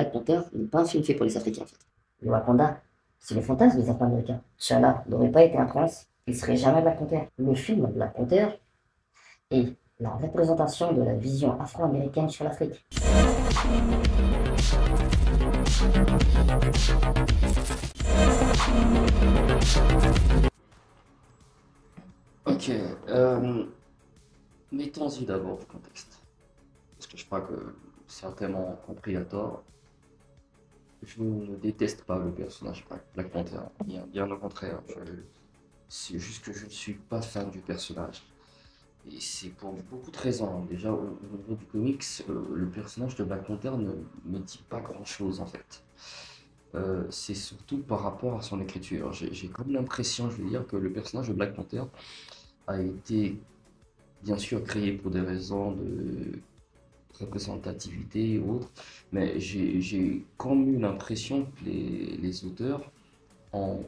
Black Panther n'est pas un film fait pour les Africains en fait. Le Wakanda, c'est le fantasme des Afro-Américains. T'Challa n'aurait pas été un prince, il serait jamais Black Panther. Le film Black Panther est la représentation de la vision afro-américaine sur l'Afrique. Ok, mettons-y d'abord le contexte. Parce que je crois que certainement compris à tort. Je ne déteste pas le personnage Black Panther, bien au contraire. C'est juste que je ne suis pas fan du personnage. Et c'est pour beaucoup de raisons. Déjà, au niveau du comics, le personnage de Black Panther ne me dit pas grand-chose en fait. C'est surtout par rapport à son écriture. J'ai comme l'impression, je veux dire, que le personnage de Black Panther a été bien sûr créé pour des raisons de représentativité et autres, mais j'ai comme eu l'impression que les auteurs ont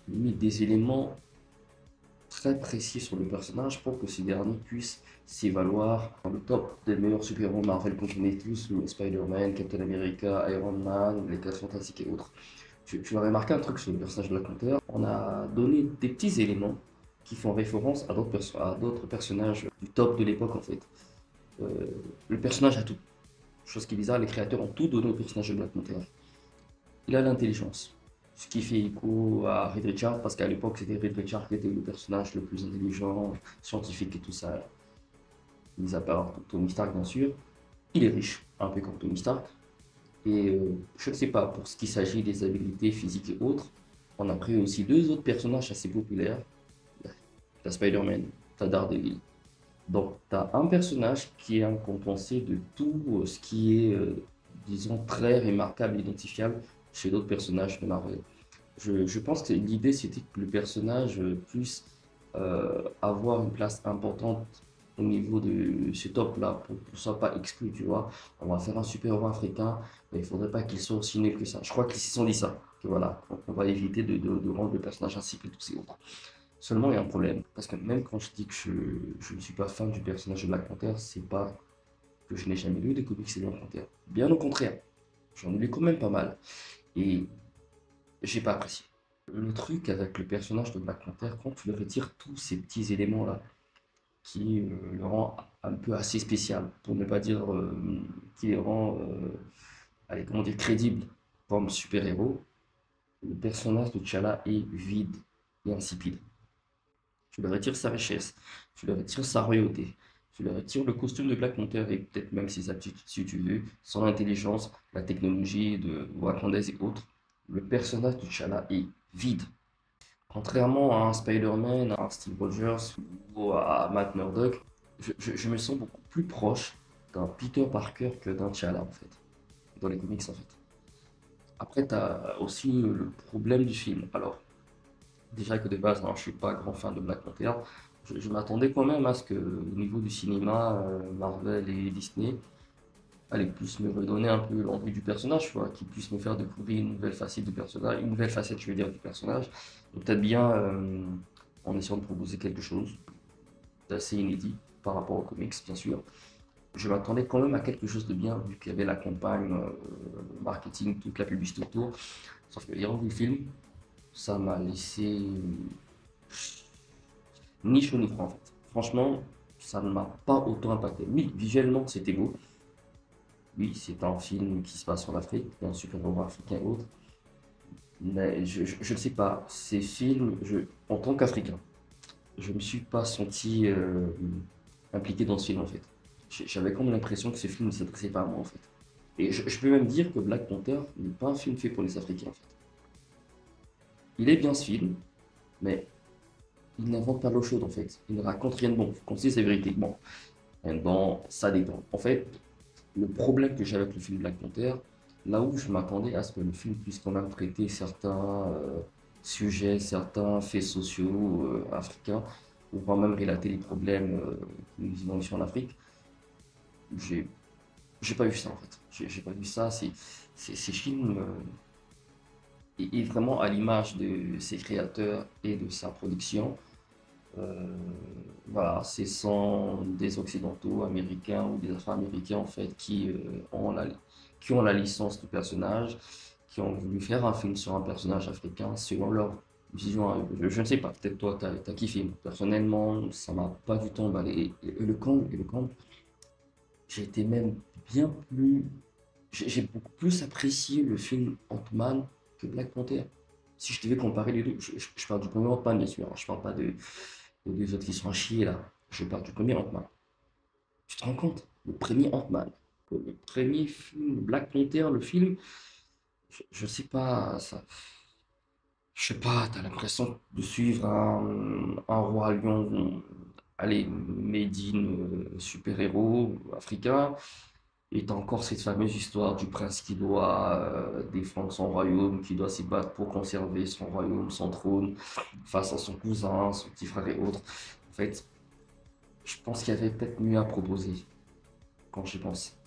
mis des éléments très précis sur le personnage pour que ce dernier puisse s'évaloir dans le top des meilleurs super-héros Marvel qu'on connaît tous, le Spider-Man, Captain America, Iron Man, les 4 Fantastiques et autres. Tu as remarqué un truc sur le personnage de Black Panther, on a donné des petits éléments qui font référence à d'autres personnages du top de l'époque en fait. Euh, le personnage a tout. Chose qui est bizarre, les créateurs ont tout donné au personnage de Black Panther. Il a l'intelligence, ce qui fait écho à Reed Richards, parce qu'à l'époque c'était Reed Richards qui était le personnage le plus intelligent, scientifique et tout ça, mis à part Tony Stark bien sûr. Il est riche, un peu comme Tony Stark. Et je ne sais pas, pour ce qui s'agit des habilités physiques et autres, on a pris aussi deux autres personnages assez populaires. T'as Spider-Man, t'as Daredevil. Donc, tu as un personnage qui est incompensé de tout ce qui est, disons, très remarquable, identifiable chez d'autres personnages de Marvel. Je pense que l'idée, c'était que le personnage puisse avoir une place importante au niveau de ce top-là, pour ne soit pas exclu, tu vois. On va faire un super-héros africain, mais il ne faudrait pas qu'il soit aussi nul que ça. Je crois qu'ils se sont dit ça, que voilà, on va éviter de rendre le personnage ainsi que tous ces autres. Seulement, il y a un problème. Parce que même quand je dis que je ne suis pas fan du personnage de Black Panther, c'est pas que je n'ai jamais lu de comics de Black Panther. Bien au contraire. J'en ai lu quand même pas mal. Et j'ai pas apprécié. Le truc avec le personnage de Black Panther, quand tu lui retires tous ces petits éléments-là, qui le rend un peu assez spécial, pour ne pas dire qui le rend, allez, comment dire, crédible comme super-héros, le personnage de T'Challa est vide et insipide. Tu lui retires sa richesse, tu lui retires sa royauté, tu lui retires le costume de Black Panther et peut-être même ses aptitudes si tu veux, son intelligence, la technologie de Wakandaise et autres. Le personnage de T'Challa est vide. Contrairement à un Spider-Man, à un Steve Rogers ou à Matt Murdock, je me sens beaucoup plus proche d'un Peter Parker que d'un T'Challa en fait, dans les comics en fait. Après, tu as aussi le problème du film. Alors, déjà que de base, je ne suis pas grand fan de Black Panther. Je m'attendais quand même à ce que, au niveau du cinéma, Marvel et Disney, allez, puissent me redonner un peu l'envie du personnage, tu vois, qu'ils puissent me faire découvrir une nouvelle facette du personnage, une nouvelle facette, je veux dire, du personnage. Et peut-être bien en essayant de proposer quelque chose d'assez inédit par rapport aux comics, bien sûr. Je m'attendais quand même à quelque chose de bien, vu qu'il y avait la campagne marketing, toute la publicité autour. Sauf que, ayant vu le film, ça m'a laissé ni chaud ni froid en fait. Franchement, ça ne m'a pas autant impacté. Oui, visuellement c'était beau. Oui, c'est un film qui se passe en Afrique, un super-héros africain et autres. Mais je ne sais pas, ces films, en tant qu'Africain, je ne me suis pas senti impliqué dans ce film en fait. J'avais comme l'impression que ce film ne s'adressait pas à moi en fait. Et je peux même dire que Black Panther n'est pas un film fait pour les Africains en fait. Il est bien ce film, mais il n'invente pas l'eau chaude en fait. Il ne raconte rien de bon. Faut qu'on se dise la vérité. Bon, bon, ça dépend. En fait, le problème que j'ai avec le film Black Panther, là où je m'attendais à ce que le film puisse quand même traiter certains sujets, certains faits sociaux africains, ou voire même relater les problèmes que nous vivons ici en Afrique, j'ai j'ai pas vu ça en fait. J'ai pas vu ça. Ces films est vraiment à l'image de ses créateurs et de sa production. Euh, voilà, ce sont des Occidentaux, Américains ou des Afro-Américains en fait qui qui ont la licence du personnage, qui ont voulu faire un film sur un personnage africain selon leur vision à eux. Je ne sais pas, peut-être toi, t'as kiffé. Personnellement, ça m'a pas du tout emballé. Et le comble, j'ai été même bien plus. J'ai beaucoup plus apprécié le film Ant-Man que Black Panther. Si je devais comparer les deux, je parle du premier Ant-Man, bien sûr, hein, je parle pas des autres qui sont à chier là. Je parle du premier Ant-Man. Tu te rends compte? Le premier Ant-Man, le premier film, Black Panther, le film, je sais pas, ça, je sais pas, t'as l'impression de suivre un roi lion, allez, made in super-héros africain, et t'as encore cette fameuse histoire du prince qui doit défendre son royaume, qui doit se battre pour conserver son royaume, son trône, face à son cousin, son petit frère et autres. En fait, je pense qu'il y avait peut-être mieux à proposer quand j'y pense.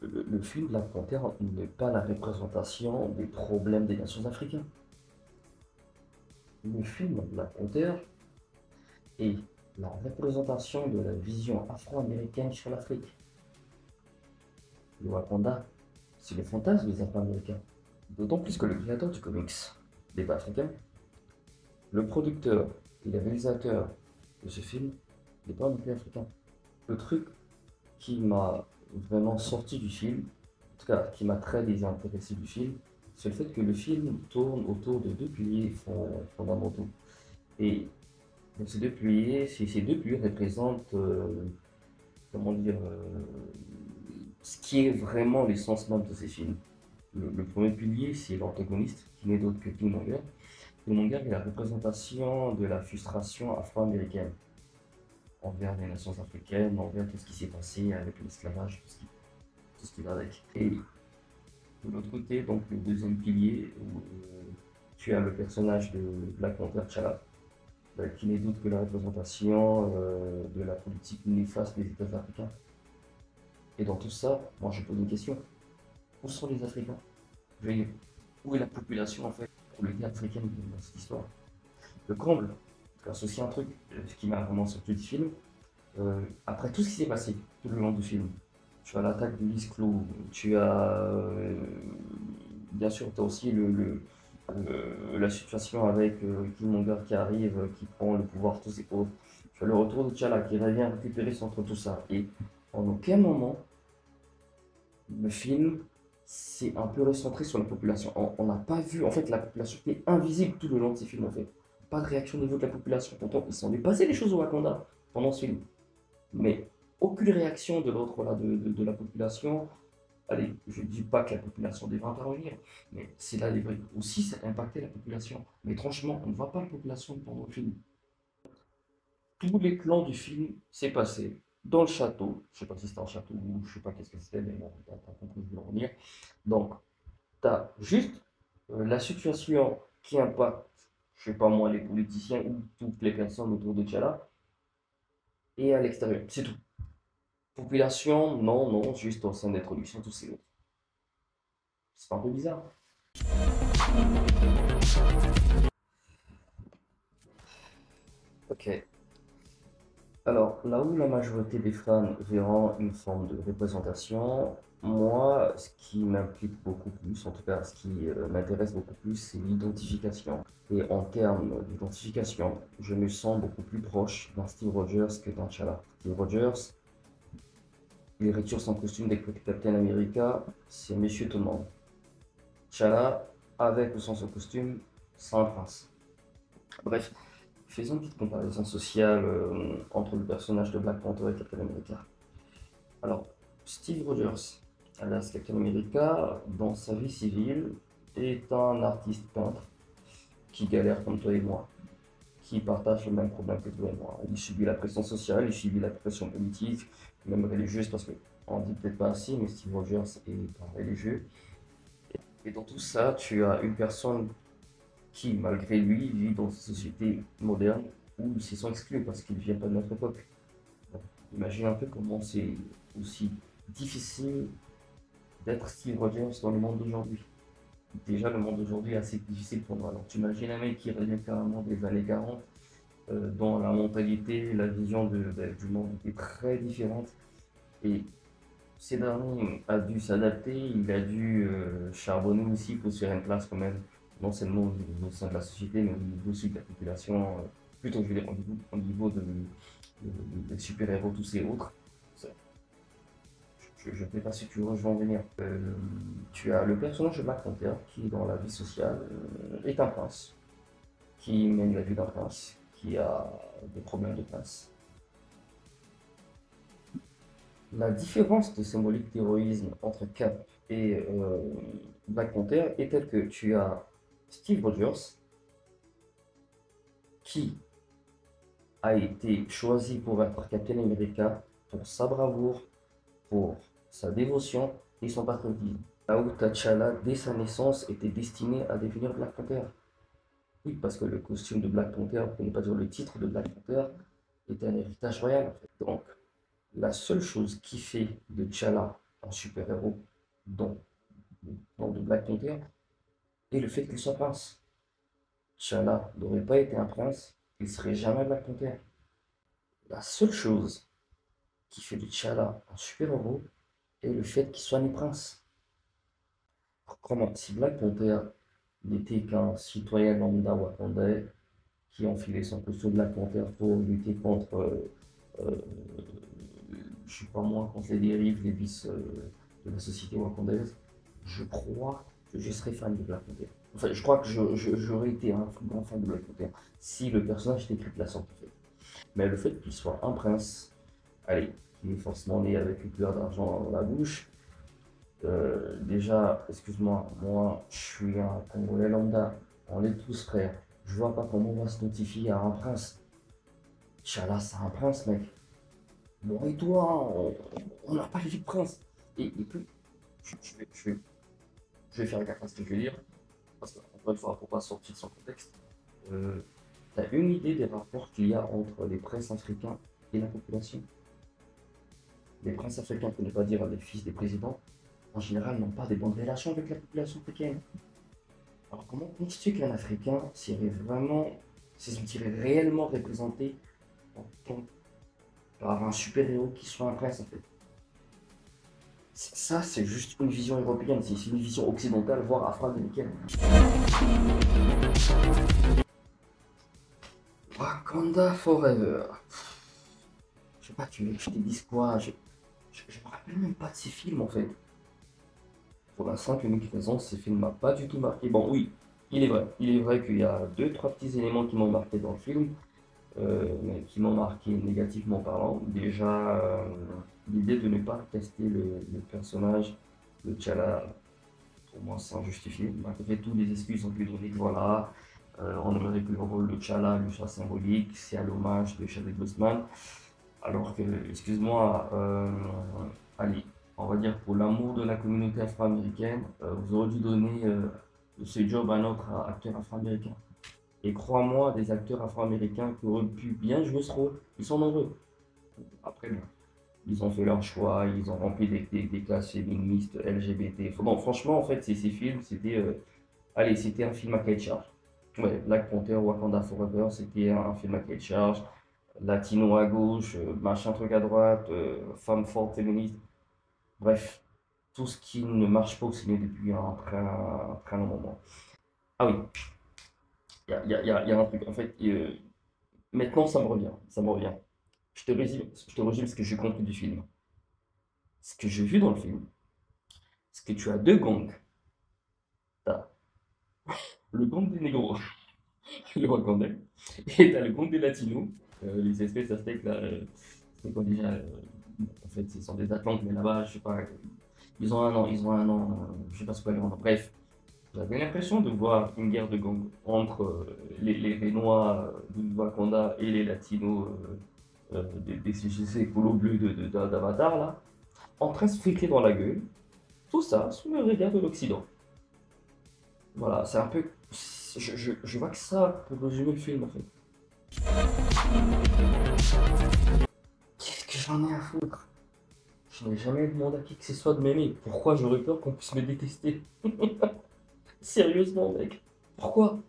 Le film Black Panther n'est pas la représentation des problèmes des nations africaines. Le film Black Panther est la représentation de la vision afro-américaine sur l'Afrique. Le Wakanda, c'est le fantasme des Afro-Américains. D'autant plus que le créateur du comics n'est pas africain. Le producteur et le réalisateur de ce film n'est pas non plus africain. Le truc qui m'a vraiment sorti du film, en tout cas qui m'a très désintéressé du film, c'est le fait que le film tourne autour de deux piliers fondamentaux. Et donc ces deux piliers représentent, comment dire, ce qui est vraiment l'essence même de ces films. Le premier pilier, c'est l'antagoniste, qui n'est d'autre que Killmonger. Killmonger est la représentation de la frustration afro-américaine envers les nations africaines, envers tout ce qui s'est passé avec l'esclavage, tout ce qui va avec. Et de l'autre côté, donc le deuxième pilier, où tu as le personnage de Black Panther T'Challa, qui n'est d'autre que la représentation de la politique néfaste des États africains. Et dans tout ça, moi je pose une question. Où sont les Africains? Je veux dire, où est la population en fait pour le cas africaine dans cette histoire? Le comble, c'est aussi un truc qui m'a vraiment sorti du film. Après tout ce qui s'est passé tout le long du film, tu as l'attaque de Lisclo, tu as bien sûr, tu as aussi la situation avec Killmonger qui arrive, qui prend le pouvoir tous ses autres. Tu as le retour de T'Challa qui revient récupérer centre tout ça. Et en aucun moment, le film s'est un peu recentré sur la population. On n'a pas vu, en fait, la population était invisible tout le long de ces films, en fait. Pas de réaction au niveau de la population. Pourtant, ils sont dépassés les choses au Wakanda pendant ce film. Mais aucune réaction de l'autre, voilà, de la population. Allez, je ne dis pas que la population devrait intervenir, mais c'est là aussi ça a impacté la population. Mais franchement, on ne voit pas la population pendant le film. Tous les plans du film s'est passé dans le château. Je ne sais pas si c'était un château ou je ne sais pas qu'est-ce que c'était, mais bon, t'as compris, je vais revenir. Donc, tu as juste la situation qui impacte, je ne sais pas moi, les politiciens ou toutes les personnes autour de T'Challa et à l'extérieur. C'est tout. Population, non, non, juste au sein d'introduction, tous ces autres. C'est un peu bizarre. Ok. Alors, là où la majorité des fans verront une forme de représentation, moi, ce qui m'implique beaucoup plus, en tout cas ce qui m'intéresse beaucoup plus, c'est l'identification. Et en termes d'identification, je me sens beaucoup plus proche d'un Steve Rogers que d'un T'Challa. Steve Rogers, il retire son costume dès que Captain America, c'est Monsieur Tout le monde. T'Challa, avec ou sans son costume, c'est un prince. Bref, faisons une petite comparaison sociale entre le personnage de Black Panther et Captain America. Alors, Steve Rogers, alias Captain America, dans sa vie civile, est un artiste peintre qui galère comme toi et moi, qui partage le même problème que toi et moi. Il subit la pression sociale, il subit la pression politique, même religieuse, parce qu'on dit peut-être pas assez, mais Steve Rogers est un religieux. Et dans tout ça, tu as une personne qui, malgré lui, vit dans une société moderne où ils se sont exclus parce qu'ils ne viennent pas de notre époque. Donc, imagine un peu comment c'est aussi difficile d'être Steve Rogers dans le monde d'aujourd'hui. Déjà, le monde d'aujourd'hui est assez difficile pour moi. Alors, tu imagines un mec qui revient carrément des années 40, dont la mentalité, la vision du monde est très différente. Et ces derniers a dû s'adapter, il a dû charbonner aussi pour se faire une place quand même, non seulement au sein de la société, mais au niveau aussi de la population, plutôt je veux dire au niveau des super-héros, tous ces autres. Ça, je ne sais pas si tu rejoins venir. Tu as le personnage de Black Panther qui, dans la vie sociale, est un prince, qui mène la vie d'un prince, qui a des problèmes de place. La différence de symbolique d'héroïsme entre Cap et Black Panther est telle que tu as Steve Rogers qui a été choisi pour être Captain America pour sa bravoure, pour sa dévotion et son patriotisme. Là où T'Challa, dès sa naissance, était destiné à devenir Black Panther. Oui, parce que le costume de Black Panther, pour ne pas dire le titre de Black Panther, est un héritage royal en fait. Donc, la seule chose qui fait de T'Challa un super-héros dans de Black Panther est le fait qu'il soit prince. T'Challa n'aurait pas été un prince, il ne serait jamais Black Panther. La seule chose qui fait de T'Challa un super-héros est le fait qu'il soit né prince. Comment? Si Black Panther n'était qu'un citoyen lambda wakandais qui enfilait son costume Black Panther pour lutter contre je sais pas moi, contre les dérives, les vices de la société wakandaise, je crois que je serais fan de Black Panther. Enfin, je crois que j'aurais été un grand fan de Black Panther si le personnage était écrit de la sorte en fait. Mais le fait qu'il soit un prince, allez, qui est forcément né avec une couleur d'argent dans la bouche, déjà, excuse-moi, moi je suis un Congolais lambda, on est tous frères. Je vois pas comment on va se notifier à un prince. T'Challa, c'est un prince, mec. Bon, et toi, on n'a pas le vie de prince. Et puis, je vais faire gaffe à ce que je vais dire, parce que, encore une fois, pour pas sortir de son contexte, tu as une idée des rapports qu'il y a entre les princes africains et la population? Les princes africains, pour ne pas dire les fils des présidents, en général, n'ont pas de bonnes relations avec la population africaine. Alors, comment penses-tu qu'un Africain se sentirait réellement représenté en tant par un super-héros qui soit un prince en fait? Ça, c'est juste une vision européenne, c'est une vision occidentale, voire afro-américaine. Wakanda Forever. Je sais pas, tu veux que je te dise quoi? Je me rappelle même pas de ces films en fait. Pour la simple et unique raison, ces films m'ont pas du tout marqué. Bon, oui, il est vrai qu'il y a deux, trois petits éléments qui m'ont marqué dans le film. Mais qui m'ont marqué négativement parlant. Déjà, l'idée de ne pas tester le personnage de T'Challa, pour moi, c'est injustifié. Malgré toutes les excuses ont pu donner, voilà, on aimerait que le rôle de T'Challa lui soit symbolique, c'est à l'hommage de Chadwick Boseman. Alors que, excuse-moi, allez, on va dire pour l'amour de la communauté afro-américaine, vous aurez dû donner ce job à un autre acteur afro-américain. Et crois-moi, des acteurs afro-américains qui auraient pu bien jouer ce rôle, ils sont nombreux. Après, bon, ils ont fait leur choix, ils ont rempli des classes féministes, LGBT. Bon, franchement, en fait, ces films, c'était c'était un film à cahier de charge. Ouais, Black Panther, Wakanda Forever, c'était un film à cahier de charge. Latino à gauche, machin truc à droite, femme forte féministe. Bref, tout ce qui ne marche pas au ciné depuis un très long moment. Ah oui. Il y a un truc, en fait, maintenant ça me revient, ça me revient. Je te résume ce que j'ai compris du film. Ce que j'ai vu dans le film, c'est que tu as deux gangs. T'as le gang des négros, le Wakandais, et t'as le gang des latinos, les espèces aztèques là, c'est quoi déjà, en fait, ce sont des Atlantes, mais là-bas, je sais pas, ils ont un nom, je sais pas ce quoi leur nom, bref. J'avais l'impression de voir une guerre de gang entre les Noirs du Wakanda et les Latinos des CGC Polo Bleu d'Avatar, là, en train de se friquer dans la gueule. Tout ça sous le regard de l'Occident. Voilà, c'est un peu. Je vois que ça pour résumer le film, en fait. Qu'est-ce que j'en ai à foutre? Je n'ai jamais demandé à qui que ce soit de m'aimer. Pourquoi j'aurais peur qu'on puisse me détester? Sérieusement, mec. Pourquoi?